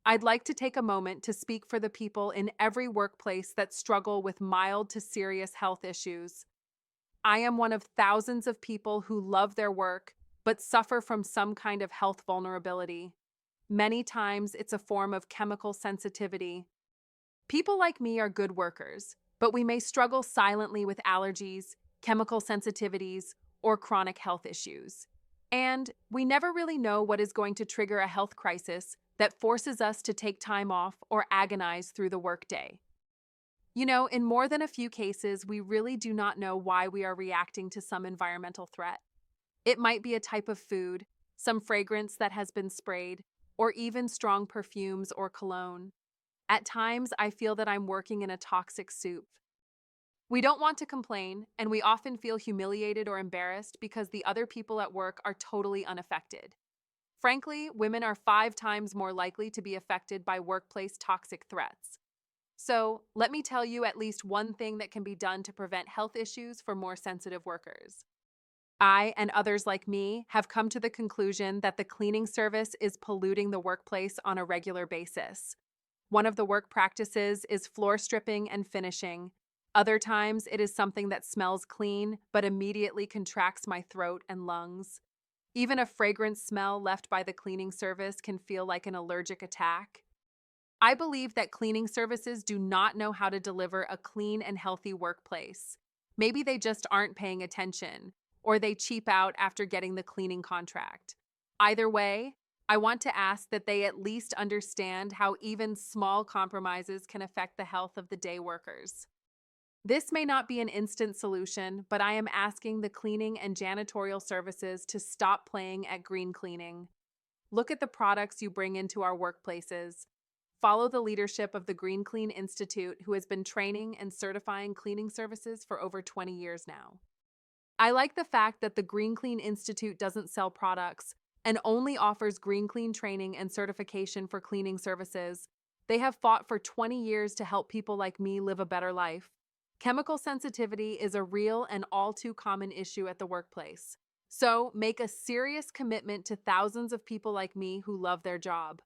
I'd like to take a moment to speak for the people in every workplace that struggle with mild to serious health issues. I am one of thousands of people who love their work but suffer from some kind of health vulnerability. Many times it's a form of chemical sensitivity. People like me are good workers, but we may struggle silently with allergies, chemical sensitivities, or chronic health issues. And we never really know what is going to trigger a health crisis that forces us to take time off or agonize through the workday. In more than a few cases, we really do not know why we are reacting to some environmental threat. It might be a type of food, some fragrance that has been sprayed, or even strong perfumes or cologne. At times, I feel that I'm working in a toxic soup. We don't want to complain, and we often feel humiliated or embarrassed because the other people at work are totally unaffected. Frankly, women are 5 times more likely to be affected by workplace toxic threats. So, let me tell you at least one thing that can be done to prevent health issues for more sensitive workers. I and others like me have come to the conclusion that the cleaning service is polluting the workplace on a regular basis. One of the work practices is floor stripping and finishing. Other times, it is something that smells clean but immediately contracts my throat and lungs. Even a fragrance smell left by the cleaning service can feel like an allergic attack. I believe that cleaning services do not know how to deliver a clean and healthy workplace. Maybe they just aren't paying attention, or they cheap out after getting the cleaning contract. Either way, I want to ask that they at least understand how even small compromises can affect the health of the day workers. This may not be an instant solution, but I am asking the cleaning and janitorial services to stop playing at green cleaning. Look at the products you bring into our workplaces. Follow the leadership of the Green Clean Institute, who has been training and certifying cleaning services for over 20 years now. I like the fact that the Green Clean Institute doesn't sell products and only offers Green Clean training and certification for cleaning services. They have fought for 20 years to help people like me live a better life. Chemical sensitivity is a real and all too common issue at the workplace. So make a serious commitment to thousands of people like me who love their job.